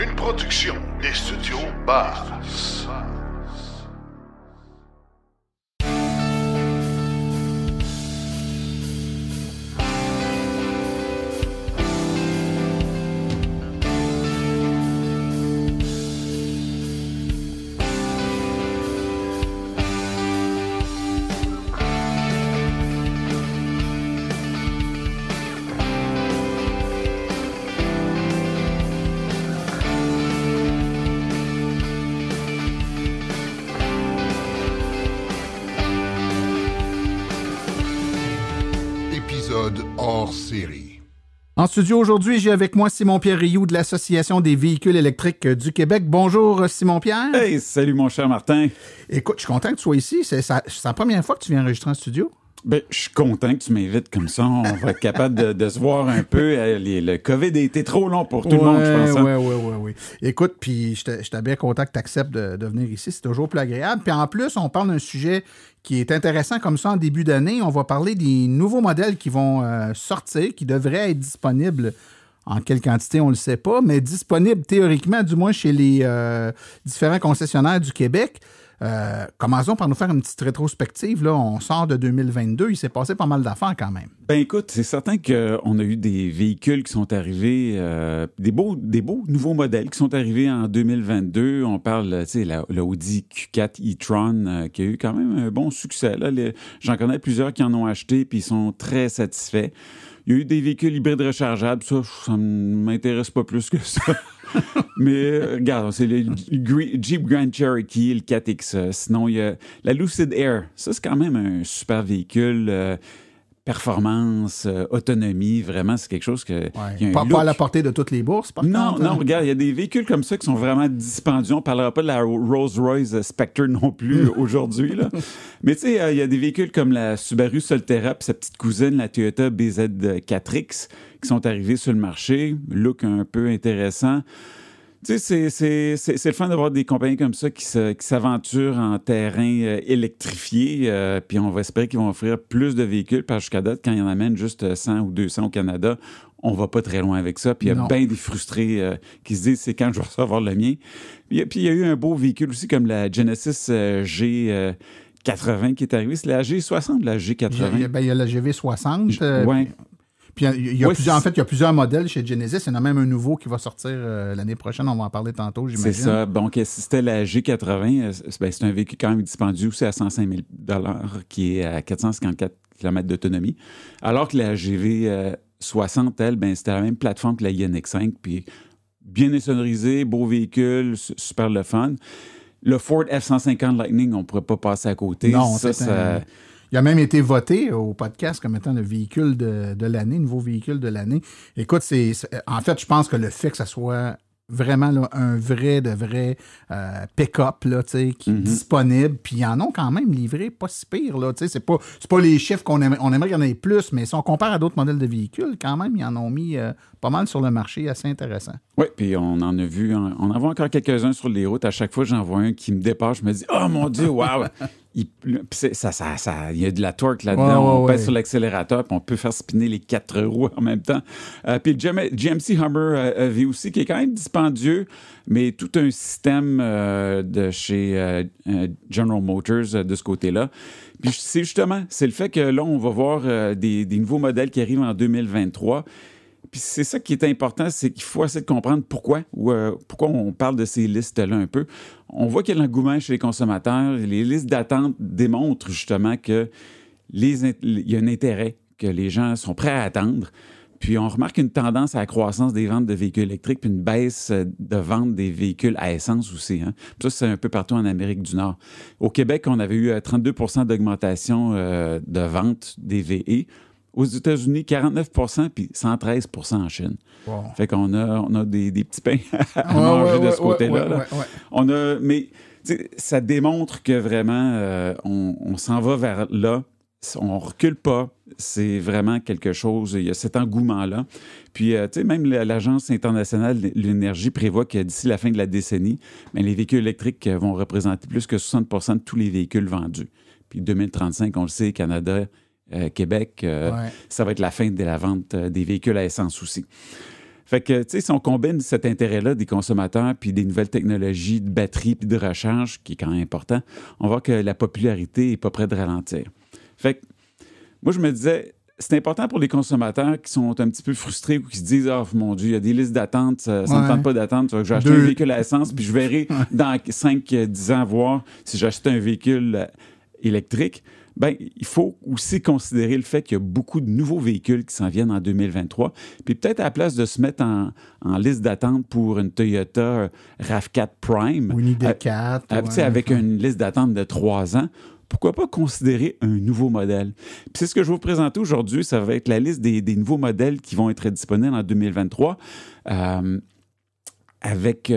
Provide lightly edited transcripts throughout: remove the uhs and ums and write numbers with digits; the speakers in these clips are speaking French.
Une production des studios Bass. Hors série. En studio aujourd'hui, j'ai avec moi Simon-Pierre Rioux de l'Association des véhicules électriques du Québec. Bonjour Simon-Pierre. Hey, salut mon cher Martin. Écoute, je suis content que tu sois ici. C'est la première fois que tu viens enregistrer en studio. Ben, je suis content que tu m'invites comme ça. On va être capable de se voir un peu. Le COVID a été trop long pour tout le monde, je pense. Oui. Écoute, puis j'étais bien content que tu acceptes de venir ici. C'est toujours plus agréable. Puis en plus, on parle d'un sujet qui est intéressant comme ça en début d'année. On va parler des nouveaux modèles qui vont sortir, qui devraient être disponibles. En quelle quantité, on ne le sait pas, mais disponibles théoriquement, du moins chez les différents concessionnaires du Québec. Commençons par nous faire une petite rétrospective. Là, on sort de 2022. Il s'est passé pas mal d'affaires quand même. Ben écoute, c'est certain qu'on a eu des véhicules qui sont arrivés, des beaux nouveaux modèles qui sont arrivés en 2022. On parle, tu sais, la Audi Q4 e-tron qui a eu quand même un bon succès. Là, j'en connais plusieurs qui en ont acheté puis ils sont très satisfaits. Il y a eu des véhicules hybrides rechargeables. Ça ne m'intéresse pas plus que ça. Mais regarde, c'est le Jeep Grand Cherokee, le 4X. Sinon, il y a la Lucid Air. Ça, c'est quand même un super véhicule. Performance, autonomie, vraiment, c'est quelque chose que... Ouais. Pas à la portée de toutes les bourses, par contre. Non, regarde, il y a des véhicules comme ça qui sont vraiment dispendieux. On ne parlera pas de la Rolls-Royce Spectre non plus aujourd'hui, là. Mais tu sais, il y a des véhicules comme la Subaru Solterra et sa petite cousine, la Toyota BZ4X, qui sont arrivés sur le marché. Look un peu intéressant. Tu sais, c'est le fun d'avoir des compagnies comme ça qui s'aventurent en terrain électrifié. Puis on va espérer qu'ils vont offrir plus de véhicules. Parce que jusqu'à date, quand ils en amènent juste 100 ou 200 au Canada, on va pas très loin avec ça. Puis il y a bien des frustrés qui se disent « c'est quand je vais recevoir le mien ». Puis il y a eu un beau véhicule aussi comme la Genesis G80 qui est arrivée. C'est la G60 ou la G80? Il y a la GV60. Oui. Puis il y a plusieurs modèles chez Genesis. Il y en a même un nouveau qui va sortir l'année prochaine. On va en parler tantôt, j'imagine. C'est ça. Donc, si c'était la G80, c'est un véhicule quand même dispendieux aussi à 105 000 qui est à 454 km d'autonomie. Alors que la GV60, elle, c'était la même plateforme que la INX5. Puis bien insonorisé, beau véhicule, super le fun. Le Ford F-150 Lightning, on ne pourrait pas passer à côté. Non, il a même été voté au podcast comme étant le véhicule de l'année, nouveau véhicule de l'année. Écoute, en fait, je pense que le fait que ça soit vraiment là, un vrai pick-up là, qui est disponible, puis ils en ont quand même livré pas si pire. Là, c'est pas les chiffres on aimerait qu'il y en ait plus, mais si on compare à d'autres modèles de véhicules, quand même, ils en ont mis pas mal sur le marché, assez intéressant. Oui, puis on en a vu, on en voit encore quelques-uns sur les routes. À chaque fois, j'en vois un qui me dépasse, je me dis « Oh mon Dieu, wow! » Il y a de la torque là-dedans. On pèse sur l'accélérateur, puis on peut faire spinner les 4 roues en même temps. Puis le GMC Hummer EV aussi, qui est quand même dispendieux, mais tout un système de chez General Motors de ce côté-là. Puis c'est le fait que là, on va voir des nouveaux modèles qui arrivent en 2023. Puis c'est ça qui est important, c'est qu'il faut essayer de comprendre pourquoi on parle de ces listes-là un peu. On voit qu'il y a l'engouement chez les consommateurs. Les listes d'attente démontrent justement qu'il y a un intérêt, que les gens sont prêts à attendre. Puis on remarque une tendance à la croissance des ventes de véhicules électriques puis une baisse de vente des véhicules à essence aussi. Hein. Ça, c'est un peu partout en Amérique du Nord. Au Québec, on avait eu 32 % d'augmentation de vente des VE. Aux États-Unis, 49 % puis 113 % en Chine. Wow. Fait qu'on a des petits pains à manger de ce côté-là. Ouais. Mais ça démontre que vraiment, on s'en va vers là. On recule pas. C'est vraiment quelque chose. Il y a cet engouement-là. Puis, même l'Agence internationale de l'énergie prévoit que d'ici la fin de la décennie, les véhicules électriques vont représenter plus que 60 % de tous les véhicules vendus. Puis 2035, on le sait, Canada, Québec, ça va être la fin de la vente des véhicules à essence aussi. Fait que, tu sais, si on combine cet intérêt-là des consommateurs puis des nouvelles technologies de batterie puis de recharge, qui est quand même important, on voit que la popularité n'est pas près de ralentir. Fait que, moi, je me disais, c'est important pour les consommateurs qui sont un petit peu frustrés ou qui se disent « Ah, oh, mon Dieu, il y a des listes d'attente, ça ne me tente pas d'attendre, je vais acheter un véhicule à essence, puis je verrai dans 5-10 ans voir si j'achète un véhicule électrique. » Bien, il faut aussi considérer le fait qu'il y a beaucoup de nouveaux véhicules qui s'en viennent en 2023. Puis peut-être à la place de se mettre en liste d'attente pour une Toyota RAV4 Prime, ou une ID4, avec une liste d'attente de 3 ans, pourquoi pas considérer un nouveau modèle? Puis c'est ce que je vais vous présenter aujourd'hui, ça va être la liste des nouveaux modèles qui vont être disponibles en 2023, avec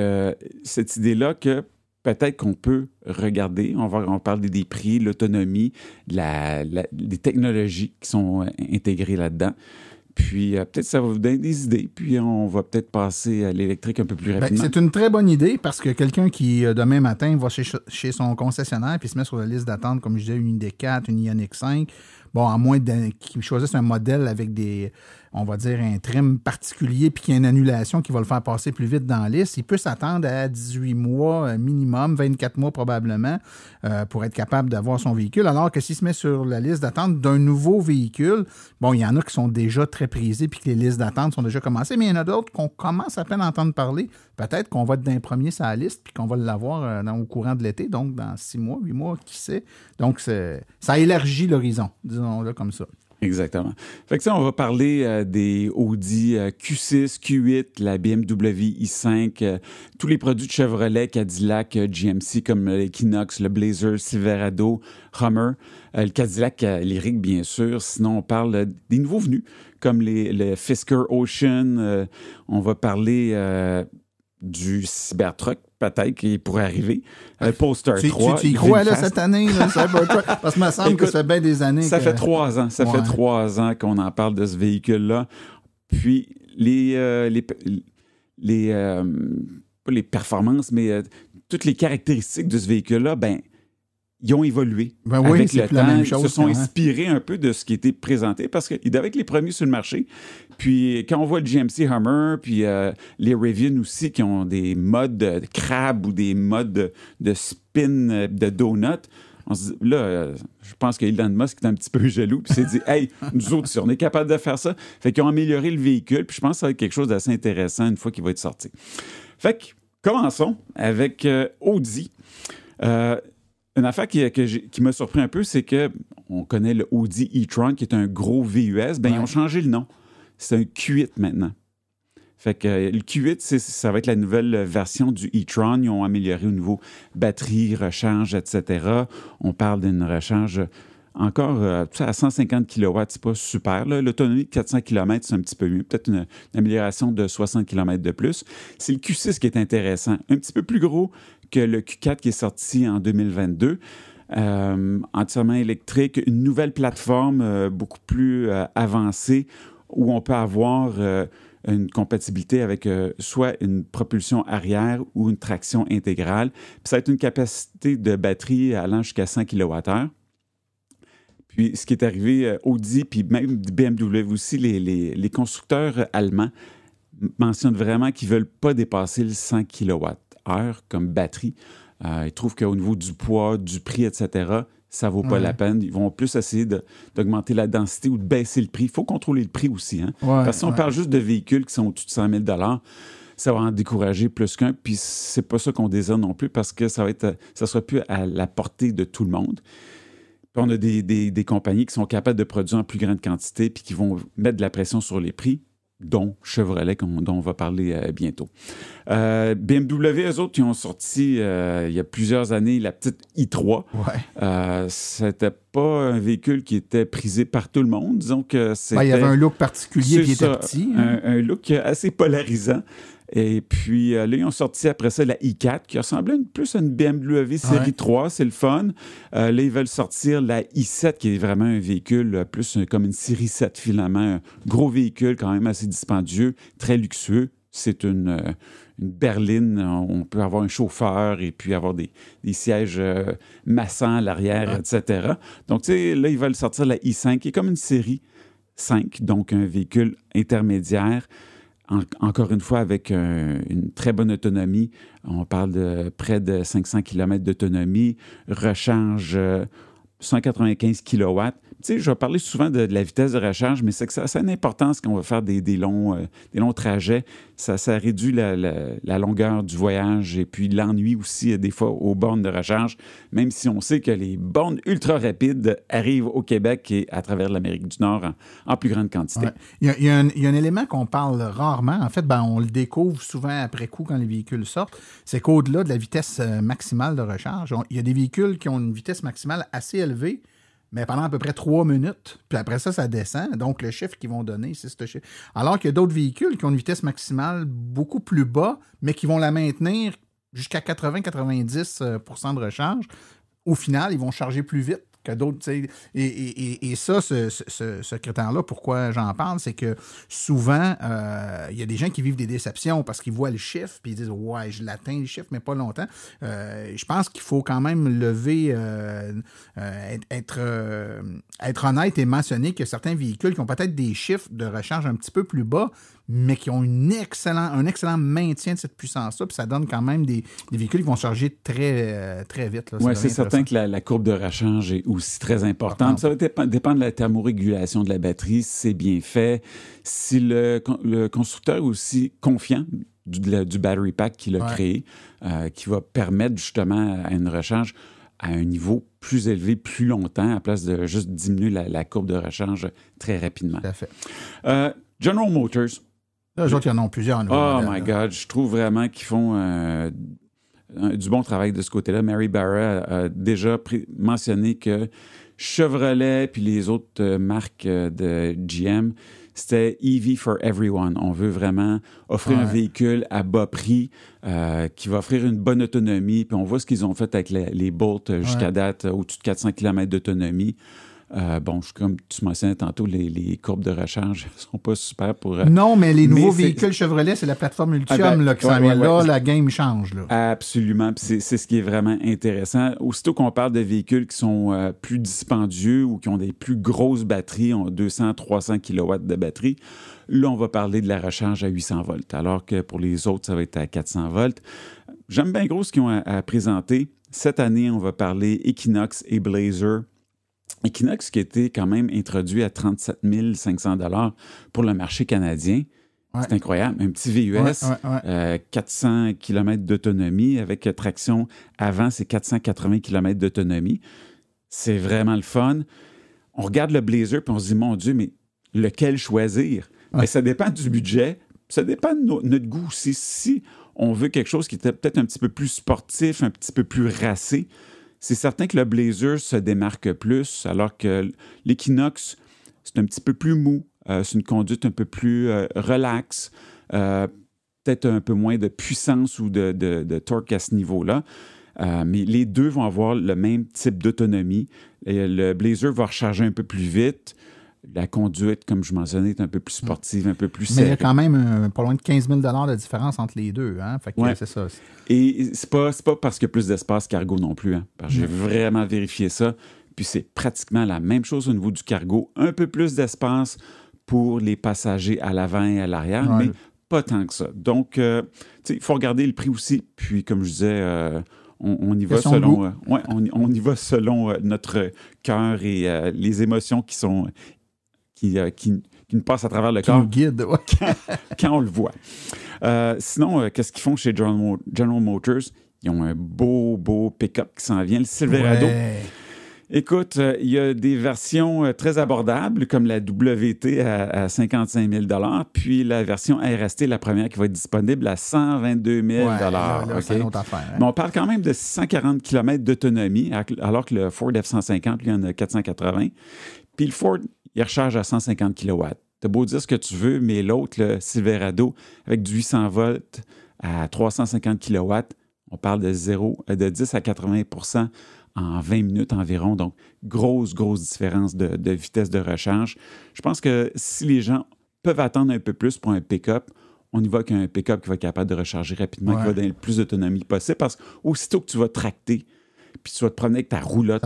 cette idée-là que peut-être qu'on peut regarder, on va parler des prix, l'autonomie, des technologies qui sont intégrées là-dedans. Puis peut-être ça va vous donner des idées, puis on va peut-être passer à l'électrique un peu plus rapidement. C'est une très bonne idée parce que quelqu'un qui, demain matin, va chez son concessionnaire puis se met sur la liste d'attente, comme je disais, une ID4, une Ioniq 5, bon, à moins qu'il choisisse un modèle avec on va dire, un trim particulier puis qu'il y a une annulation qui va le faire passer plus vite dans la liste, il peut s'attendre à 18 mois minimum, 24 mois probablement, pour être capable d'avoir son véhicule. Alors que s'il se met sur la liste d'attente d'un nouveau véhicule, bon, il y en a qui sont déjà très prisés puis que les listes d'attente sont déjà commencées, mais il y en a d'autres qu'on commence à peine à entendre parler. Peut-être qu'on va être d'un premier sur la liste puis qu'on va l'avoir au courant de l'été, donc dans 6 mois, 8 mois, qui sait. Donc, ça élargit l'horizon, disons-le comme ça. Exactement. Fait que ça, on va parler des Audi Q6, Q8, la BMW i5, tous les produits de Chevrolet, Cadillac, GMC comme l'Equinox, le Blazer, Silverado, Hummer, le Cadillac Lyriq, bien sûr. Sinon, on parle des nouveaux venus comme le Fisker Ocean. On va parler du Cybertruck, peut-être, qui pourrait arriver. Polestar 3. Tu y crois, là, cette année, le Cybertruck? Parce que ça me semble que ça fait bien des années. Ça fait 3 ans. Ça fait 3 ans qu'on en parle de ce véhicule-là. Puis, pas les performances, mais toutes les caractéristiques de ce véhicule-là, ben ils ont évolué avec le temps. Ils se sont inspirés un peu de ce qui était présenté parce qu'ils devaient être les premiers sur le marché. Puis quand on voit le GMC Hummer, puis les Rivian aussi qui ont des modes de crabe ou des modes de spin de donut, on se dit, là, je pense qu'Elon Musk est un petit peu jaloux puis s'est dit « Hey, nous autres, si on est capable de faire ça. » Fait qu'ils ont amélioré le véhicule puis je pense que ça va être quelque chose d'assez intéressant une fois qu'il va être sorti. Fait que, commençons avec Audi. Une affaire qui m'a surpris un peu, c'est qu'on connaît le Audi e-tron, qui est un gros VUS. Ils ont changé le nom. C'est un Q8 maintenant. Fait que le Q8, ça va être la nouvelle version du e-tron. Ils ont amélioré au niveau batterie, recharge, etc. On parle d'une recharge encore à 150 kW, c'est pas super. Là. L'autonomie de 400 km, c'est un petit peu mieux. Peut-être une amélioration de 60 km de plus. C'est le Q6 qui est intéressant. Un petit peu plus gros que le Q4 qui est sorti en 2022. Entièrement électrique, une nouvelle plateforme beaucoup plus avancée où on peut avoir une compatibilité avec soit une propulsion arrière ou une traction intégrale. Puis ça va être une capacité de batterie allant jusqu'à 100 kWh. Puis ce qui est arrivé, Audi, puis même BMW aussi, les constructeurs allemands mentionnent vraiment qu'ils ne veulent pas dépasser le 100 kWh comme batterie. Ils trouvent qu'au niveau du poids, du prix, etc., ça ne vaut pas la peine. Ils vont plus essayer d'augmenter la densité ou de baisser le prix. Il faut contrôler le prix aussi. Hein? Parce que si on parle juste de véhicules qui sont au-dessus de 100 000 $, ça va en décourager plus qu'un. Puis c'est pas ça qu'on désire non plus parce que ça sera plus à la portée de tout le monde. Puis on a des compagnies qui sont capables de produire en plus grande quantité puis qui vont mettre de la pression sur les prix, dont Chevrolet, dont on va parler bientôt. BMW, eux autres, ils ont sorti il y a plusieurs années la petite i3. C'était pas un véhicule qui était prisé par tout le monde. Disons que c'était... il y avait un look particulier qui était petit. Hein? Un look assez polarisant. Et puis là, ils ont sorti après ça la i4 qui ressemblait plus à une BMW série 3, c'est le fun. Là, ils veulent sortir la i7 qui est vraiment un véhicule plus comme une série 7 finalement, un gros véhicule quand même assez dispendieux, très luxueux. C'est une berline, on peut avoir un chauffeur et puis avoir des sièges massants à l'arrière, etc. Donc, tu sais, là, ils veulent sortir la i5 qui est comme une série 5, donc un véhicule intermédiaire Encore une fois, avec une très bonne autonomie. On parle de près de 500 km d'autonomie, recharge 195 kW. Tu sais, je vais parler souvent de la vitesse de recharge, mais c'est que ça a une importance quand on va faire des longs trajets. Ça réduit la longueur du voyage et puis l'ennui aussi, des fois, aux bornes de recharge, même si on sait que les bornes ultra rapides arrivent au Québec et à travers l'Amérique du Nord en plus grande quantité. Ouais. Il y a un élément qu'on parle rarement. En fait, on le découvre souvent après coup quand les véhicules sortent. C'est qu'au-delà de la vitesse maximale de recharge, il y a des véhicules qui ont une vitesse maximale assez élevée, mais pendant à peu près 3 minutes. Puis après ça descend. Donc, le chiffre qu'ils vont donner, c'est ce chiffre. Alors qu'il y a d'autres véhicules qui ont une vitesse maximale beaucoup plus bas, mais qui vont la maintenir jusqu'à 80-90% de recharge. Au final, ils vont charger plus vite que d'autres. Et ça, ce critère-là, pourquoi j'en parle, c'est que souvent, il y a des gens qui vivent des déceptions parce qu'ils voient le chiffre puis ils disent « Ouais, je l'atteins le chiffre, mais pas longtemps. » Je pense qu'il faut quand même lever, être honnête et mentionner qu'il y a certains véhicules qui ont peut-être des chiffres de recharge un petit peu plus bas, mais qui ont un excellent maintien de cette puissance-là, puis ça donne quand même des véhicules qui vont charger très, très vite. Oui, c'est certain que la courbe de recharge est aussi très importante. Ça va dépendre de la thermorégulation de la batterie, si c'est bien fait, si le constructeur est aussi confiant du battery pack qu'il a créé, qui va permettre justement à une recharge à un niveau plus élevé, plus longtemps, à place de juste diminuer la courbe de recharge très rapidement. Tout à fait. General Motors. Eux autres, il y en a plusieurs. Oh my God, je trouve vraiment qu'ils font du bon travail de ce côté-là. Mary Barra a déjà mentionné que Chevrolet puis les autres marques de GM, c'était EV for everyone. On veut vraiment offrir un véhicule à bas prix qui va offrir une bonne autonomie. Puis on voit ce qu'ils ont fait avec les Bolt jusqu'à date, au-dessus de 400 km d'autonomie. Comme tu mentionnais tantôt, les courbes de recharge ne sont pas super pour... Non, mais les nouveaux véhicules Chevrolet, c'est la plateforme Ultium qui s'en vient là. La game change. Là. Absolument. Puis c'est ce qui est vraiment intéressant. Aussitôt qu'on parle de véhicules qui sont plus dispendieux ou qui ont des plus grosses batteries, ont 200-300 kW de batterie, là, on va parler de la recharge à 800 volts, alors que pour les autres, ça va être à 400 volts. J'aime bien gros ce qu'ils ont à présenter. Cette année, on va parler Equinox et Blazer. Equinox qui a été quand même introduit à 37 500 $ pour le marché canadien. Ouais. C'est incroyable. Un petit VUS, 400 km d'autonomie avec traction avant, c'est 480 km d'autonomie. C'est vraiment le fun. On regarde le Blazer puis on se dit, mon Dieu, mais lequel choisir? Mais ça dépend du budget. Ça dépend de notre goût aussi. Si on veut quelque chose qui était peut-être un petit peu plus sportif, un petit peu plus racé, c'est certain que le Blazer se démarque plus, alors que l'Equinox, c'est un petit peu plus mou. C'est une conduite un peu plus relaxe, peut-être un peu moins de puissance ou de torque à ce niveau-là. Mais les deux vont avoir le même type d'autonomie. Et le Blazer va recharger un peu plus vite. La conduite, comme je mentionnais, est un peu plus sportive, un peu plus serrée. Mais il y a quand même pas loin de 15 000 $ de différence entre les deux. Hein? Fait que c'est ça. Et c'est pas parce qu'il y a plus d'espace cargo non plus. Hein? Parce que j'ai vraiment vérifié ça. Puis c'est pratiquement la même chose au niveau du cargo. Un peu plus d'espace pour les passagers à l'avant et à l'arrière, mais pas tant que ça. Donc, il faut regarder le prix aussi. Puis, comme je disais... On y va selon, on y va selon notre cœur et les émotions qui nous passent à travers le corps. Qui nous guident, quand on le voit. Sinon, qu'est-ce qu'ils font chez General Motors? Ils ont un beau pick-up qui s'en vient, le Silverado. Ouais. Écoute, il y a des versions très abordables, comme la WT à 55 000 $, puis la version RST, la première, qui va être disponible à 122 000 $. C'est une autre affaire. Hein? Mais on parle quand même de 640 km d'autonomie, alors que le Ford F-150, lui, en a 480. Puis le Ford, il recharge à 150 kW. T'as beau dire ce que tu veux, mais l'autre, le Silverado, avec du 800 volts à 350 kW, on parle de 10 à 80 % en 20 minutes environ. Donc, grosse différence de vitesse de recharge. Je pense que si les gens peuvent attendre un peu plus pour un pick-up, on y va qu'un pick-up qui va être capable de recharger rapidement, qui va donner le plus d'autonomie possible, parce qu'aussitôt que tu vas tracter, puis tu vas te promener avec ta roulotte,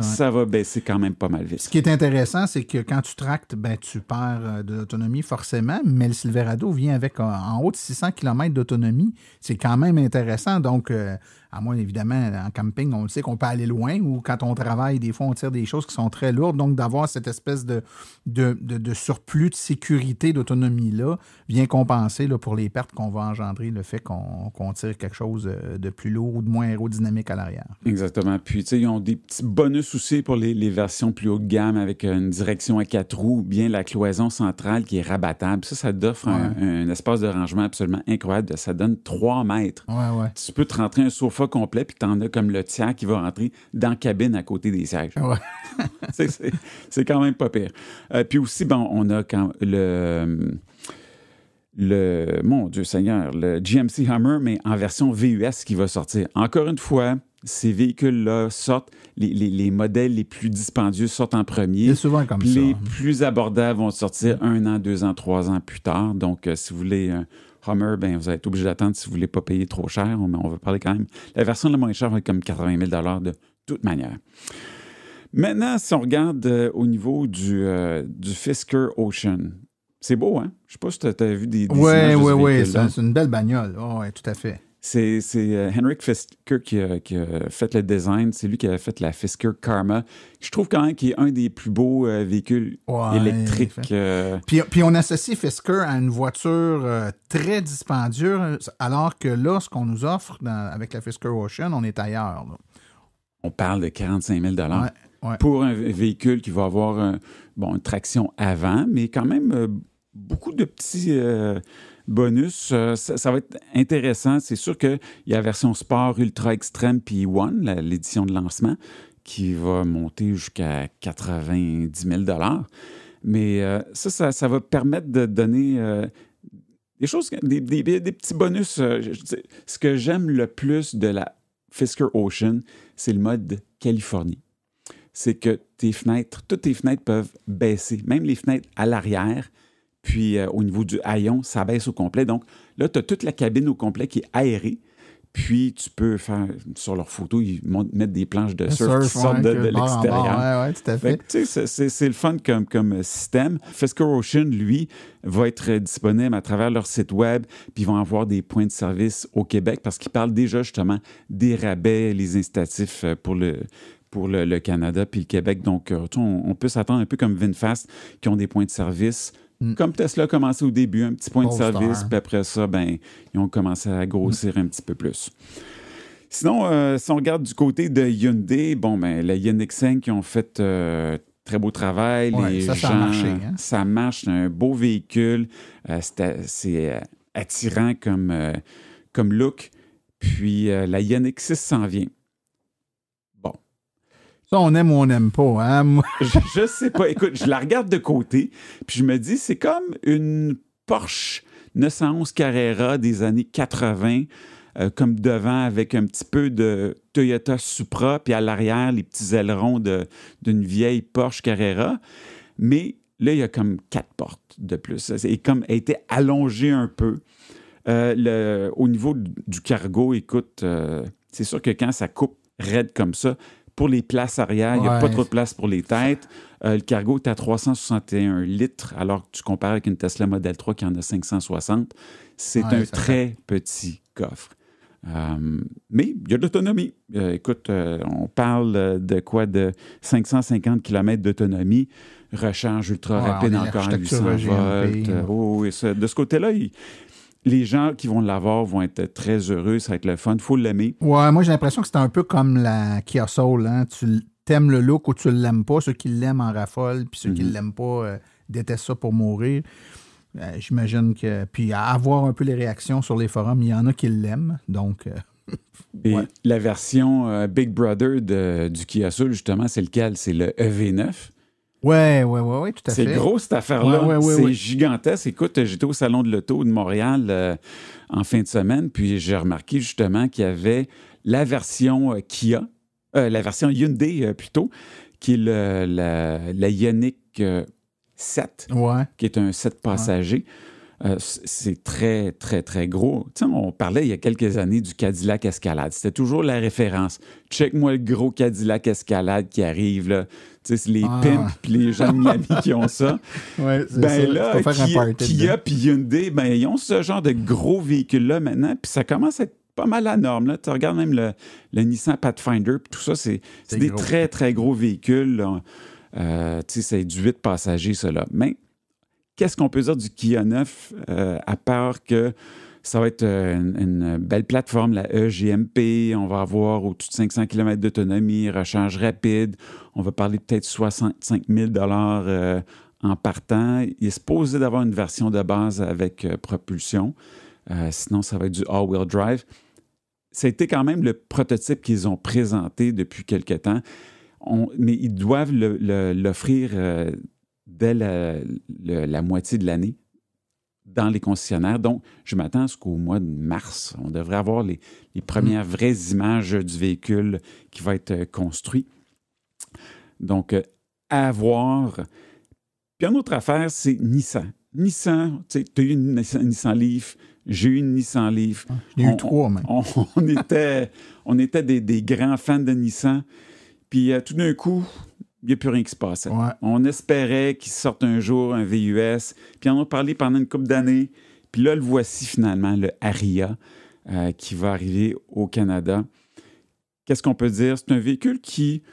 ça va baisser quand même pas mal vite. Ce qui est intéressant, c'est que quand tu tractes, tu perds de l'autonomie forcément, mais le Silverado vient avec en haut de 600 km d'autonomie. C'est quand même intéressant. Donc, à moins, évidemment, en camping, on le sait qu'on peut aller loin, ou quand on travaille, des fois, on tire des choses qui sont très lourdes. Donc, d'avoir cette espèce de surplus de sécurité, d'autonomie-là, vient compenser là, pour les pertes qu'on va engendrer, le fait qu'on tire quelque chose de plus lourd ou de moins aérodynamique à l'arrière. Exactement. Puis, tu sais, ils ont des petits bonus aussi pour les versions plus haut de gamme avec une direction à 4 roues, ou bien la cloison centrale qui est rabattable. Ça t'offre un espace de rangement absolument incroyable. Ça donne 3 mètres. Ouais. Tu peux te rentrer un sofa complet, puis tu en as comme le tiers qui va rentrer dans la cabine à côté des sièges. Ouais. c'est quand même pas pire. Puis aussi, on a quand mon Dieu Seigneur, le GMC Hummer, mais en version VUS qui va sortir. Encore une fois, ces véhicules-là sortent, les modèles les plus dispendieux sortent en premier. C'est souvent comme ça. Les plus abordables vont sortir 1 an, 2 ans, 3 ans plus tard. Donc, si vous voulez un Hummer, vous allez être obligé d'attendre si vous ne voulez pas payer trop cher. Mais on va parler quand même. La version la moins chère va être comme 80 000 de toute manière. Maintenant, si on regarde au niveau du Fisker Ocean, c'est beau, hein? Je ne sais pas si tu as vu des images de ce véhicule-là. C'est une belle bagnole. Oui, tout à fait. C'est Henrik Fisker qui a fait le design. C'est lui qui a fait la Fisker Karma. Je trouve quand même qu'il est un des plus beaux véhicules électriques. Puis on associe Fisker à une voiture très dispendieuse, alors que là, ce qu'on nous offre avec la Fisker Ocean, on est ailleurs. Là. On parle de 45 000 Ouais. pour un véhicule qui va avoir une traction avant, mais quand même beaucoup de petits bonus. Ça va être intéressant. C'est sûr qu'il y a la version Sport Ultra Extreme P1, l'édition de lancement, qui va monter jusqu'à 90 000 $. Mais ça va permettre de donner des choses, des petits bonus. Ce que j'aime le plus de la Fisker Ocean, c'est le mode Californie. C'est que toutes tes fenêtres peuvent baisser, même les fenêtres à l'arrière. Puis au niveau du haillon, ça baisse au complet. Donc là, tu as toute la cabine au complet qui est aérée. Puis tu peux faire, sur leurs photos, ils mettent des planches de surf qui sortent de l'extérieur. Oui, tout à fait. C'est le fun comme système. Fisker Ocean, lui, va être disponible à travers leur site web. Puis ils vont avoir des points de service au Québec parce qu'ils parlent déjà justement des rabais, les incitatifs pour le Canada puis le Québec. Donc, on peut s'attendre un peu comme VinFast qui ont des points de service. Comme Tesla a commencé au début, un petit point de service, puis après ça, ils ont commencé à grossir un petit peu plus. Sinon, si on regarde du côté de Hyundai, la Ioniq 5, ils ont fait très beau travail. Ça a marché. Hein? Ça marche, c'est un beau véhicule. C'est attirant comme look. Puis la Ioniq 6 s'en vient. Ça, on aime ou on n'aime pas, hein? Je sais pas. Écoute, je la regarde de côté, puis je me dis, c'est comme une Porsche 911 Carrera des années 80, comme devant, avec un petit peu de Toyota Supra, puis à l'arrière, les petits ailerons d'une vieille Porsche Carrera. Mais là, il y a comme 4 portes de plus. Et comme elle était allongée un peu. Au niveau du cargo, écoute, c'est sûr que quand ça coupe raide comme ça, pour les places arrière, il n'y a pas trop de place pour les têtes. Le cargo est à 361 litres, alors que tu compares avec une Tesla Model 3 qui en a 560. C'est un très petit coffre. Mais il y a de l'autonomie. Écoute, on parle de quoi? De 550 km d'autonomie. Recharge ultra rapide encore à 800 volts. De ce côté-là, les gens qui vont l'avoir vont être très heureux, ça va être le fun, il faut l'aimer. Ouais, moi j'ai l'impression que c'est un peu comme la Kia Soul, hein? Tu t'aimes le look ou tu ne l'aimes pas, ceux qui l'aiment en raffolent, puis ceux qui ne l'aiment pas détestent ça pour mourir. J'imagine que... Puis à avoir un peu les réactions sur les forums, il y en a qui l'aiment, donc... Et la version Big Brother du Kia Soul, justement, c'est lequel? C'est le EV9. Oui, tout à fait. C'est gros, cette affaire-là. C'est gigantesque. Écoute, j'étais au Salon de l'Auto de Montréal en fin de semaine, puis j'ai remarqué justement qu'il y avait la version Kia, la version Hyundai plutôt, qui est la Ioniq 7, qui est un 7 passagers. c'est très, très, très gros. Tu sais, on parlait il y a quelques années du Cadillac Escalade. C'était toujours la référence. Check-moi le gros Cadillac Escalade qui arrive, là. Tu sais, c'est les pimps puis les gens de Miami qui ont ça. Ouais, c'est ça. Là, Kia puis Hyundai, ils ont ce genre de gros véhicule-là maintenant, puis ça commence à être pas mal la norme. Là. Tu regardes même le Nissan Pathfinder, puis tout ça, c'est des gros. Très, très gros véhicules. Tu sais, c'est du 8 passagers, ça, là. Mais qu'est-ce qu'on peut dire du Kia 9, à part que ça va être une belle plateforme, la EGMP, on va avoir au-dessus de 500 km d'autonomie, recharge rapide, on va parler peut-être 65 000 en partant. Il est supposé d'avoir une version de base avec propulsion, sinon ça va être du all-wheel drive. Ça a été quand même le prototype qu'ils ont présenté depuis quelque temps, mais ils doivent l'offrir dès la moitié de l'année dans les concessionnaires. Donc, je m'attends à ce qu'au mois de mars, on devrait avoir les premières vraies images du véhicule qui va être construit. Donc, à voir. Puis, une autre affaire, c'est Nissan. Nissan, tu sais, tu as eu une Nissan Leaf, j'ai eu une Nissan Leaf. J'en ai eu 3, même. On était des grands fans de Nissan. Puis, tout d'un coup, il n'y a plus rien qui se passait. Ouais. On espérait qu'il sorte un jour un VUS. Puis on en a parlé pendant une couple d'années. Puis là, le voici finalement, le Ariya, qui va arriver au Canada. Qu'est-ce qu'on peut dire? C'est un véhicule qui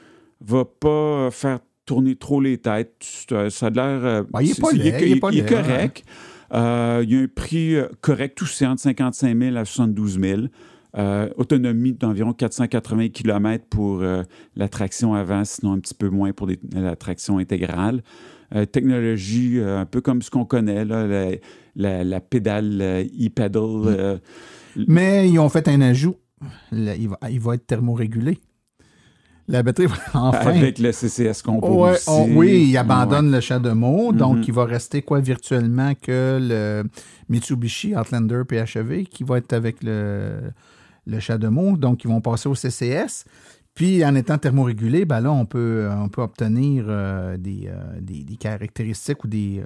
ne va pas faire tourner trop les têtes. Ça a l'air... il n'est pas laid. Il est correct. Ouais. Il y a un prix correct aussi, entre 55 000 à 72 000. Autonomie d'environ 480 km pour la traction avant, sinon un petit peu moins pour la traction intégrale. Technologie un peu comme ce qu'on connaît, là, la pédale e-pedal. Mais ils ont fait un ajout. Il va être thermorégulé. La batterie va enfin... Avec le CCS Combo aussi. Oui, il abandonne le CHAdeMO, donc il va rester virtuellement que le Mitsubishi Outlander PHEV qui va être avec le CHAdeMO, donc ils vont passer au CCS. Puis, en étant thermorégulé, là, on peut obtenir des caractéristiques ou des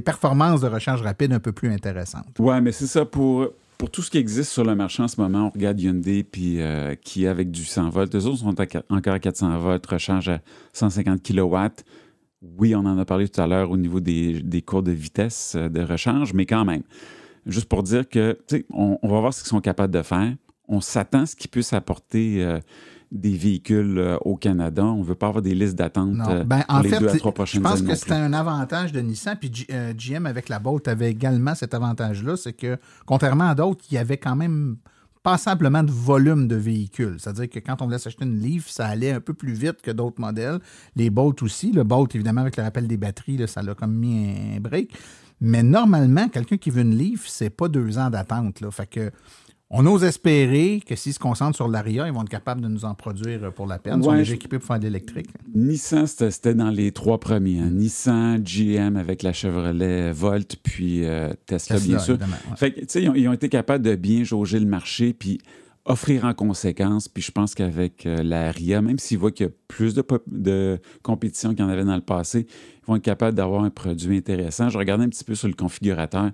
performances de recharge rapide un peu plus intéressantes. Oui, mais c'est ça. Pour tout ce qui existe sur le marché en ce moment, on regarde Hyundai puis qui avec du 100 volts. Eux autres sont encore à 400 volts, recharge à 150 kW. Oui, on en a parlé tout à l'heure au niveau des cours de vitesse de recharge, mais quand même. Juste pour dire que, tu sais, on va voir ce qu'ils sont capables de faire. On s'attend à ce qu'ils puissent apporter des véhicules au Canada. On ne veut pas avoir des listes d'attente pour les 2 à 3 prochaines années. Je pense que c'était un avantage de Nissan, puis GM avec la Bolt avait également cet avantage-là, c'est que, contrairement à d'autres, il y avait quand même passablement de volume de véhicules. C'est-à-dire que quand on voulait s'acheter une Leaf, ça allait un peu plus vite que d'autres modèles. Les Bolt aussi. Le Bolt, évidemment, avec le rappel des batteries, là, ça l'a comme mis un break. Mais normalement, quelqu'un qui veut une Leaf, c'est pas 2 ans d'attente, là. Fait que on ose espérer que s'ils se concentrent sur l'Ariya, ils vont être capables de nous en produire pour la peine. Ils sont déjà équipés pour faire de l'électrique. Nissan, c'était dans les 3 premiers. Hein. Nissan, GM avec la Chevrolet Volt, puis Tesla, bien sûr. Ouais. Fait que, tu sais, ils ont été capables de bien jauger le marché, puis offrir en conséquence. Puis je pense qu'avec l'Ariya, même s'ils voient qu'il y a plus de compétition qu'il y en avait dans le passé, ils vont être capables d'avoir un produit intéressant. Je regardais un petit peu sur le configurateur.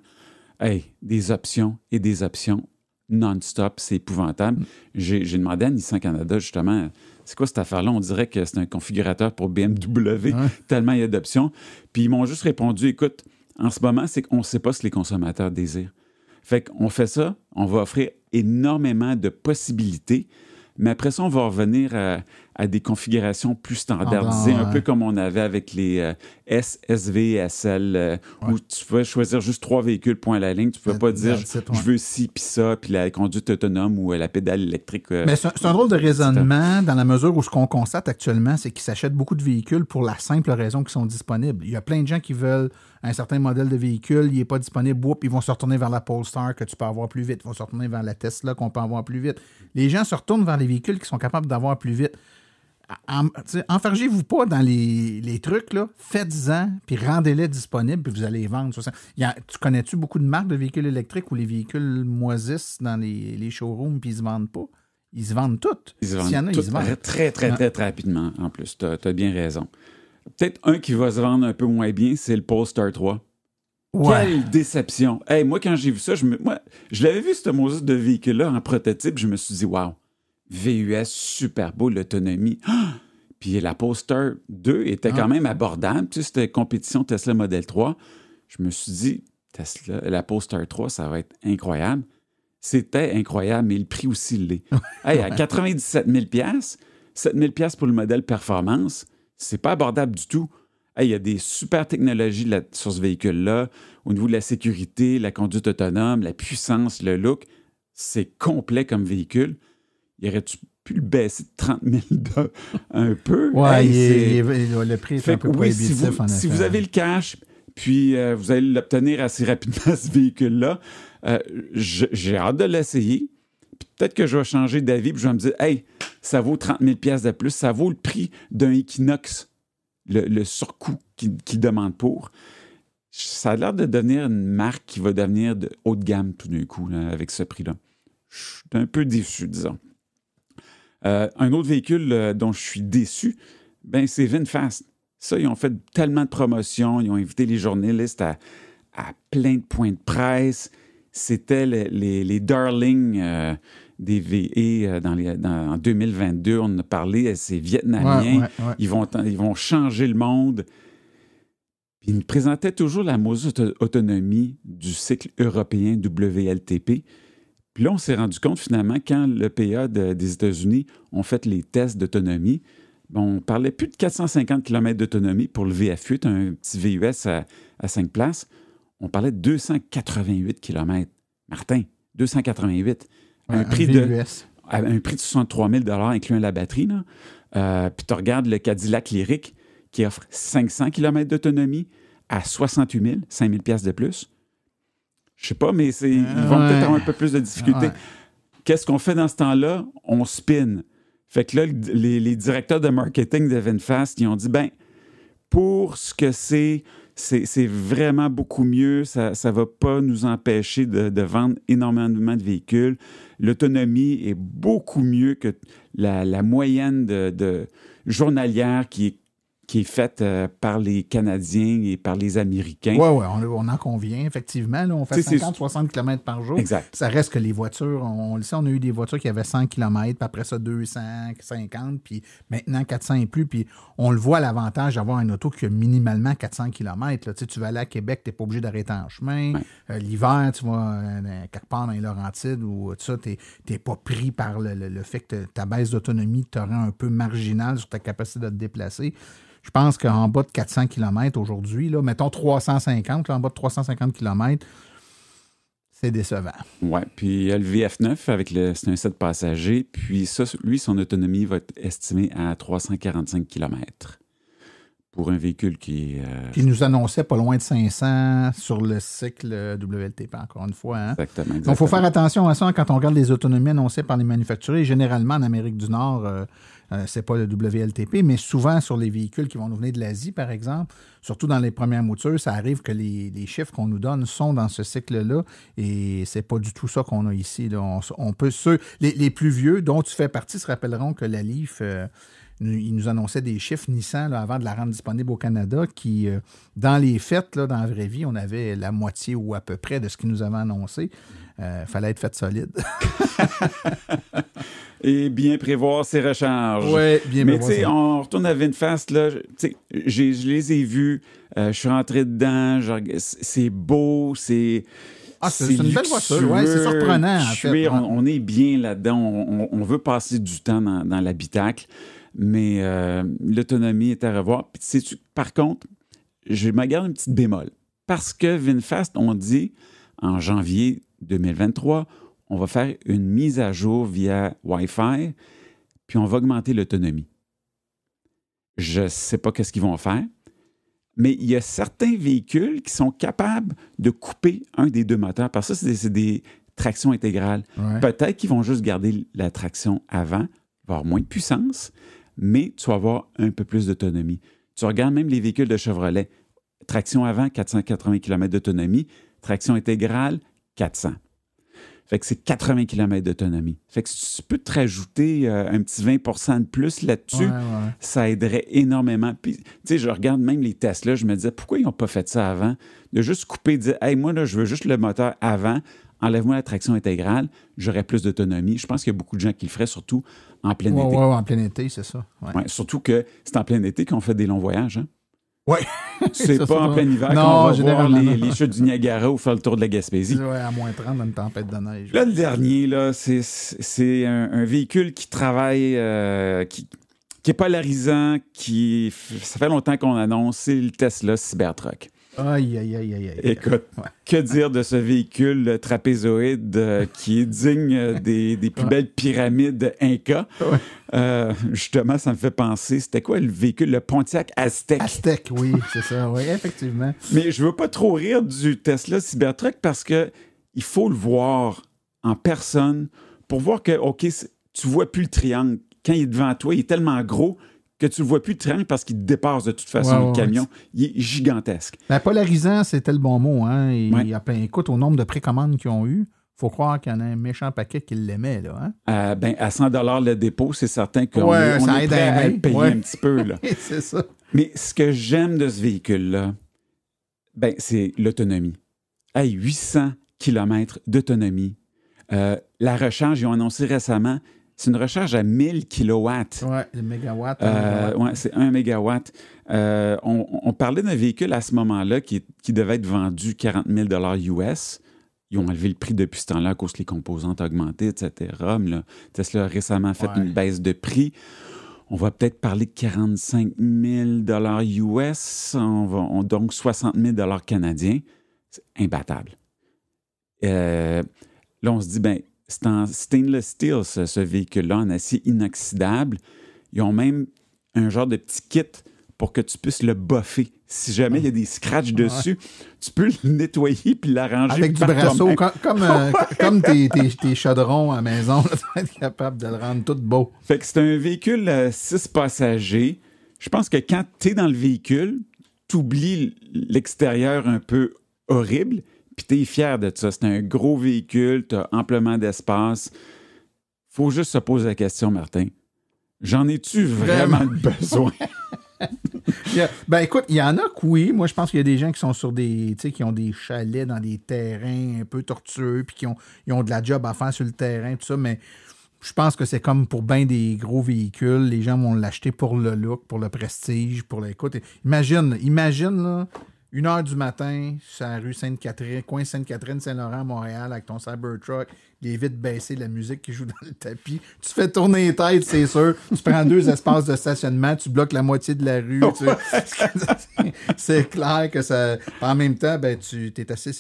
Hey, des options et des options non-stop, c'est épouvantable. J'ai demandé à Nissan Canada, justement, c'est quoi cette affaire-là? On dirait que c'est un configurateur pour BMW, tellement il y a d'options. Puis ils m'ont juste répondu, écoute, en ce moment, c'est qu'on ne sait pas ce que les consommateurs désirent. Fait qu'on fait ça, on va offrir énormément de possibilités, mais après ça, on va revenir à des configurations plus standardisées, un peu comme on avait avec les S, SV, SL, où tu pouvais choisir juste 3 véhicules, point à la ligne. Tu ne pouvais pas dire je veux ci, puis ça, puis la conduite autonome ou la pédale électrique. Mais c'est un drôle de raisonnement dans la mesure où ce qu'on constate actuellement, c'est qu'ils s'achètent beaucoup de véhicules pour la simple raison qu'ils sont disponibles. Il y a plein de gens qui veulent un certain modèle de véhicule, il n'est pas disponible, ils vont se retourner vers la Polestar que tu peux avoir plus vite, ils vont se retourner vers la Tesla qu'on peut avoir plus vite. Les gens se retournent vers les véhicules qui sont capables d'avoir plus vite. Enfargez-vous pas dans les trucs, là. Faites-en, puis rendez-les disponibles, puis vous allez les vendre. Tu connais-tu beaucoup de marques de véhicules électriques où les véhicules moisissent dans les showrooms, puis ils se vendent pas? Ils se vendent toutes. Ils se vendent très, très, très, très rapidement, en plus. Tu as bien raison. Peut-être un qui va se vendre un peu moins bien, c'est le Polestar 3. Quelle déception. Hey, moi, quand j'ai vu ça, je l'avais vu, ce Moses de véhicule-là, en prototype, je me suis dit, wow, VUS, super beau, l'autonomie. Ah! Puis la Polestar 2 était quand même abordable. Tu sais, c'était compétition Tesla Model 3. Je me suis dit, la Polestar 3, ça va être incroyable. C'était incroyable, mais le prix aussi l'est. Hey, à 97 000 7 000 pour le modèle performance, c'est pas abordable du tout. Hey, il y a des super technologies sur ce véhicule-là, au niveau de la sécurité, la conduite autonome, la puissance, le look. C'est complet comme véhicule. Il aurait-tu pu le baisser de 30 000 un peu? Oui, hey, le prix est un peu prohibitif, en effet. Si vous avez le cash, puis vous allez l'obtenir assez rapidement, ce véhicule-là, j'ai hâte de l'essayer. Puis peut-être que je vais changer d'avis, puis je vais me dire, hey, ça vaut 30 000 de plus, ça vaut le prix d'un Equinox, le surcoût qu'il demande pour. Ça a l'air de devenir une marque qui va devenir de haut de gamme tout d'un coup, là, avec ce prix-là. Je suis un peu déçu, disons. Un autre véhicule dont je suis déçu, ben, c'est VinFast. Ça, ils ont fait tellement de promotions, ils ont invité les journalistes à plein de points de presse. C'était les darlings des VE en 2022. On en a parlé, c'est vietnamiens. Ouais. Ils vont changer le monde. Puis ils nous présentaient toujours la mauvaise autonomie du cycle européen WLTP. Puis là, on s'est rendu compte, finalement, quand le PA des États-Unis ont fait les tests d'autonomie, on parlait plus de 450 km d'autonomie pour le VF8, un petit VUS à 5 places. On parlait de 288 km. Martin, 288. Un prix de 63 000 incluant la batterie. Puis tu regardes le Cadillac Lyriq qui offre 500 km d'autonomie à 68 000, 5 000 de plus. Je sais pas, mais ils vont peut-être avoir un peu plus de difficultés. Qu'est-ce qu'on fait dans ce temps-là? On spin. Fait que là, les directeurs de marketing de VinFast, ils ont dit, ben, pour ce que c'est vraiment beaucoup mieux. Ça ne va pas nous empêcher de vendre énormément de véhicules. L'autonomie est beaucoup mieux que la moyenne de journalière qui est faite par les Canadiens et par les Américains. Oui, on en convient, effectivement. Là, on fait 50-60 km par jour. Exact. Ça reste que les voitures, on le sait, on a eu des voitures qui avaient 100 km, puis après ça, 250, puis maintenant 400 et plus. Puis on le voit, l'avantage d'avoir un auto qui a minimalement 400 km. Là. Tu vas aller à Québec, tu n'es pas obligé d'arrêter en chemin. Ouais. L'hiver, tu vas quelque part dans les Laurentides ou tout ça, tu n'es pas pris par le fait que ta baisse d'autonomie te rend un peu marginale sur ta capacité de te déplacer. Je pense qu'en bas de 400 km aujourd'hui, là, mettons 350, là, en bas de 350 km, c'est décevant. Oui, puis il y a le VF9 c'est un 7 passagers, puis ça, lui, son autonomie va être estimée à 345 km pour un véhicule qui nous annonçait pas loin de 500 sur le cycle WLTP, encore une fois. Hein? Exactement. Donc, il faut faire attention à ça quand on regarde les autonomies annoncées par les manufacturiers. Généralement, en Amérique du Nord, c'est pas le WLTP, mais souvent sur les véhicules qui vont nous venir de l'Asie, par exemple, surtout dans les premières moutures, ça arrive que les chiffres qu'on nous donne sont dans ce cycle-là et c'est pas du tout ça qu'on a ici. Là. On peut, les plus vieux, dont tu fais partie, se rappelleront que la Leaf... il nous annonçait des chiffres Nissan là, avant de la rendre disponible au Canada qui, dans les faits, là, dans la vraie vie, on avait la moitié ou à peu près de ce qu'ils nous avaient annoncé. Fallait être fait solide. Et bien prévoir ses recharges. Oui, bien mais prévoir. Mais tu sais, on retourne à VinFast, là, je les ai vus, je suis rentré dedans, c'est beau, c'est une belle voiture, ouais, c'est surprenant, en fait. On est bien là-dedans, on veut passer du temps dans l'habitacle. Mais l'autonomie est à revoir. Puis, par contre, je me garde une petite bémol. Parce que VinFast, on dit, en janvier 2023, on va faire une mise à jour via Wi-Fi, puis on va augmenter l'autonomie. Je ne sais pas qu'est-ce qu'ils vont faire, mais il y a certains véhicules qui sont capables de couper un des deux moteurs. Parce que ça, c'est des tractions intégrales. Ouais. Peut-être qu'ils vont juste garder la traction avant, avoir moins de puissance, mais tu vas avoir un peu plus d'autonomie. Tu regardes même les véhicules de Chevrolet. Traction avant, 480 km d'autonomie. Traction intégrale, 400. Fait que c'est 80 km d'autonomie. Fait que si tu peux te rajouter un petit 20 % de plus là-dessus, ça aiderait énormément. Puis, tu sais, je regarde même les Tesla, je me disais, pourquoi ils n'ont pas fait ça avant? De juste couper et dire, hey, moi, là, je veux juste le moteur avant, enlève-moi la traction intégrale, j'aurais plus d'autonomie. Je pense qu'il y a beaucoup de gens qui le feraient, surtout en plein été. Oui, en plein été, c'est ça. Ouais, surtout que c'est en plein été qu'on fait des longs voyages. Hein? Oui. C'est pas en plein hiver qu'on va voir les chutes du Niagara ou faire le tour de la Gaspésie. Oui, à moins 30 dans une tempête de neige. Là, le dernier, là, c'est un véhicule qui travaille, qui est polarisant, ça fait longtemps qu'on annonce, c'est le Tesla Cybertruck. Aïe. Écoute, que dire de ce véhicule trapézoïde qui est digne des plus belles pyramides Inca? Ouais. Justement, ça me fait penser, c'était quoi le véhicule? Le Pontiac Aztec. Aztec, oui, c'est ça, oui, effectivement. Mais je veux pas trop rire du Tesla Cybertruck parce que il faut le voir en personne pour voir que, OK, tu vois plus le triangle. Quand il est devant toi, il est tellement gros que tu ne vois plus le triangle parce qu'il dépasse de toute façon le camion. Il est gigantesque. Ben, polarisant, c'était le bon mot. Hein? Écoute, au nombre de précommandes qu'ils ont eu, il faut croire qu'il y en a un méchant paquet qui l'aimait. Là, hein? À 100 $ le dépôt, c'est certain qu'on est prêt à le payer un petit peu. Là. C'est ça. Mais ce que j'aime de ce véhicule-là, c'est l'autonomie. 800 km d'autonomie. La recharge, ils ont annoncé récemment, c'est une recharge à 1000 kW. Oui, le mégawatt. Oui, c'est 1 mégawatt. On parlait d'un véhicule à ce moment-là qui devait être vendu 40 000 $ US. Ils ont enlevé le prix depuis ce temps-là à cause que les composantes ont augmenté, etc. Mais là, Tesla a récemment fait une baisse de prix. On va peut-être parler de 45 000 $ US, donc 60 000 $ canadiens. C'est imbattable. Là, on se dit, c'est en stainless steel, ce véhicule-là, en acier inoxydable. Ils ont même un genre de petit kit pour que tu puisses le buffer. Si jamais il y a des scratchs dessus, tu peux le nettoyer puis l'arranger. Avec du braceau, comme tes chaudrons à la maison, tu vas être capable de le rendre tout beau. Fait que c'est un véhicule 6 passagers. Je pense que quand tu es dans le véhicule, tu oublies l'extérieur un peu horrible, puis tu es fier de ça. C'est un gros véhicule, tu as amplement d'espace. Faut juste se poser la question, Martin. J'en ai-tu vraiment besoin? Écoute, il y en a que oui. Moi, je pense qu'il y a des gens qui sont sur qui ont des chalets dans des terrains un peu tortueux, puis ils ont de la job à faire sur le terrain, tout ça, mais je pense que c'est comme pour bien des gros véhicules. Les gens vont l'acheter pour le look, pour le prestige, pour l'écoute. Imagine, là, 1h du matin, sur la rue Sainte-Catherine, coin Sainte-Catherine, Saint-Laurent, Montréal, avec ton Cybertruck, les vitres baissées, la musique qui joue dans le tapis. Tu fes tourner les têtes, c'est sûr. Tu prends 2 espaces de stationnement, tu bloques la moitié de la rue. C'est clair que ça... En même temps, tu es assez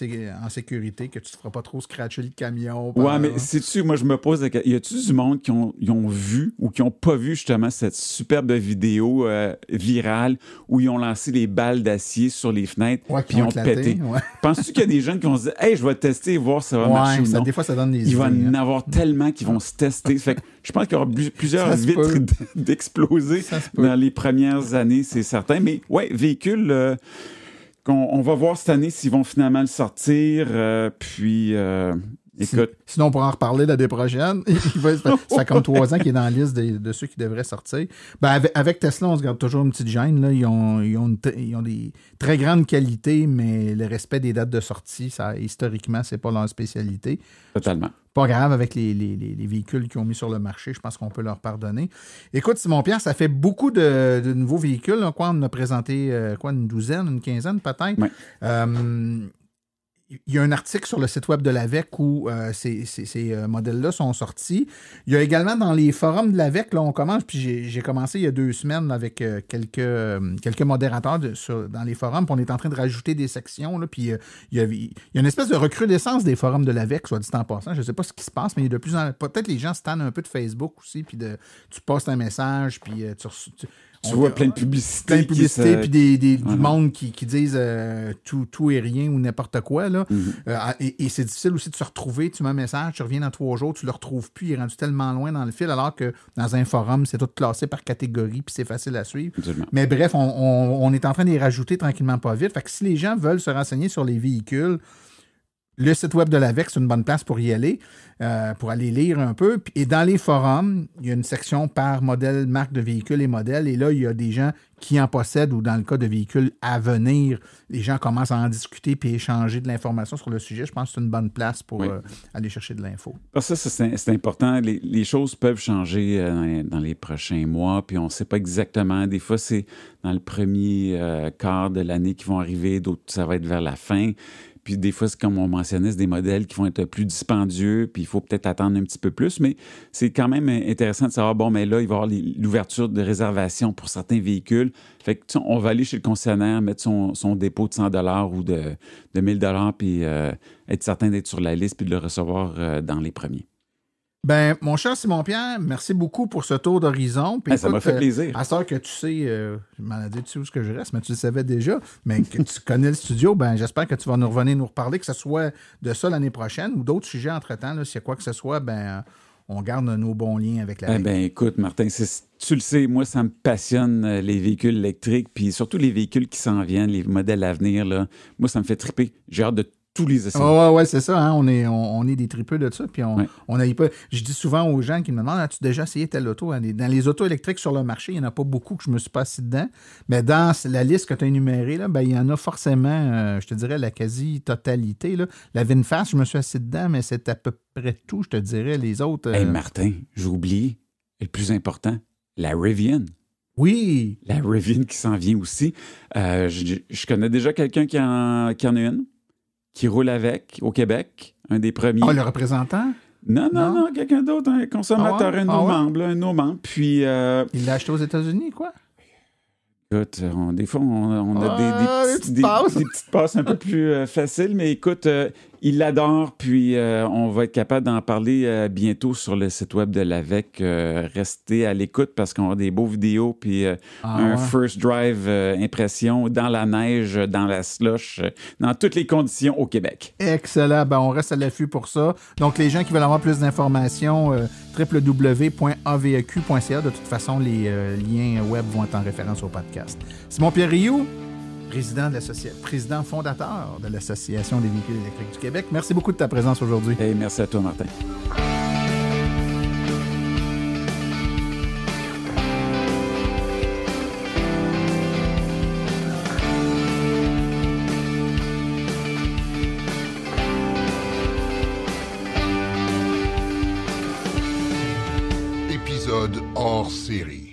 en sécurité, que tu te feras pas trop scratcher le camion. Mais sais-tu, moi, je me pose la question, y a-tu du monde qui ont vu ou qui n'ont pas vu justement cette superbe vidéo virale où ils ont lancé des balles d'acier sur les fenêtres puis ils ont pété? Ouais. Penses-tu qu'il y a des gens qui vont se dire « Hey, je vais tester et voir si ça va marcher ou non? » Des fois, ça donne des Il va en avoir tellement qui vont se tester. Fait que je pense qu'il y aura plusieurs vitres d'exploser dans les premières années, c'est certain. Mais véhicule qu'on va voir cette année s'ils vont finalement le sortir. Écoute. Sinon, on pourra en reparler l'année prochaine. Ça fait comme 3 ans qu'il est dans la liste de ceux qui devraient sortir. Avec Tesla, on se garde toujours une petite gêne. Là. Ils ont des très grandes qualités, mais le respect des dates de sortie, historiquement, c'est pas leur spécialité. Totalement. Pas grave avec les véhicules qu'ils ont mis sur le marché. Je pense qu'on peut leur pardonner. Écoute, Simon-Pierre, ça fait beaucoup de nouveaux véhicules. Là, on a présenté une douzaine, une quinzaine peut-être. Ouais. Il y a un article sur le site web de l'AVEC où ces modèles-là sont sortis. Il y a également dans les forums de l'AVEC, là, on commence, puis j'ai commencé il y a 2 semaines avec quelques modérateurs dans les forums, puis on est en train de rajouter des sections, là, puis il y a une espèce de recrudescence des forums de l'AVEC, soit dit en passant. Je ne sais pas ce qui se passe, mais il y a de plus en plus... Peut-être les gens se tannent un peu de Facebook aussi, puis tu postes un message, puis tu vois plein de publicités. Plein de publicités, puis du monde qui disent tout et rien ou n'importe quoi. Là. Mm-hmm. Et c'est difficile aussi de se retrouver. Tu mets un message, tu reviens dans 3 jours, tu le retrouves plus. Il est rendu tellement loin dans le fil, alors que dans un forum, c'est tout classé par catégorie, puis c'est facile à suivre. Absolument. Mais bref, on est en train de les rajouter tranquillement pas vite. Fait que si les gens veulent se renseigner sur les véhicules, Le site web de l'AVEC, c'est une bonne place pour y aller, pour aller lire un peu. Et dans les forums, il y a une section par modèle, marque de véhicule et modèle. Et là, il y a des gens qui en possèdent ou dans le cas de véhicules à venir, les gens commencent à en discuter puis échanger de l'information sur le sujet. Je pense que c'est une bonne place pour aller chercher de l'info. Parce que ça, c'est important. Les choses peuvent changer dans les prochains mois, puis on ne sait pas exactement. Des fois, c'est dans le premier quart de l'année qu'ils vont arriver, d'autres, ça va être vers la fin. Puis des fois, c'est comme on mentionnait, c'est des modèles qui vont être plus dispendieux, puis il faut peut-être attendre un petit peu plus, mais c'est quand même intéressant de savoir, bon, mais là, il va y avoir l'ouverture de réservation pour certains véhicules. Fait que, on va aller chez le concessionnaire, mettre son dépôt de 100 $ ou de 1000 $, puis être certain d'être sur la liste, puis de le recevoir dans les premiers. Ben, mon cher Simon-Pierre, merci beaucoup pour ce tour d'horizon. Puis, ça m'a fait plaisir. À ce que tu sais, je m'en ai dit, tu sais où je reste, mais tu le savais déjà, mais que tu connais le studio, ben j'espère que tu vas nous revenir nous reparler, que ce soit de ça l'année prochaine ou d'autres sujets entre-temps. Là, s'il y a quoi que ce soit, ben on garde nos bons liens avec la Ben écoute, Martin, tu le sais, moi, ça me passionne, les véhicules électriques, puis surtout les véhicules qui s'en viennent, les modèles à venir, là. Moi, ça me fait triper. J'ai hâte de tous les essayer. Ouais, c'est ça. Hein? On est des tripeux de ça. Puis on n'aille pas. Je dis souvent aux gens qui me demandent, as-tu déjà essayé telle auto? Dans les autos électriques sur le marché, il n'y en a pas beaucoup que je me suis pas assis dedans. Mais dans la liste que tu as énumérée, là, ben, il y en a forcément, je te dirais, la quasi-totalité. Là. La VinFast, je me suis assis dedans, mais c'est à peu près tout, je te dirais. Les autres. Hey, Martin, j'ai oublié le plus important, la Rivian. Oui. La Rivian qui s'en vient aussi. Je connais déjà quelqu'un qui en a une, qui roule avec au Québec, un des premiers. Ah, le représentant? Non, quelqu'un d'autre, un consommateur, un de nos membres. Puis, il l'a acheté aux États-Unis, quoi? Écoute, des fois, on a des petites passes un peu plus faciles, mais écoute, il l'adore, puis on va être capable d'en parler bientôt sur le site web de l'AVEC. Restez à l'écoute parce qu'on a des beaux vidéos, puis first drive impression dans la neige, dans la slush, dans toutes les conditions au Québec. Excellent. Ben, on reste à l'affût pour ça. Donc, les gens qui veulent avoir plus d'informations, www.aveq.ca. De toute façon, les liens web vont être en référence au podcast. Simon-Pierre Rioux, président fondateur de l'Association des véhicules électriques du Québec. Merci beaucoup de ta présence aujourd'hui. Hey, merci à toi, Martin. Épisode hors série.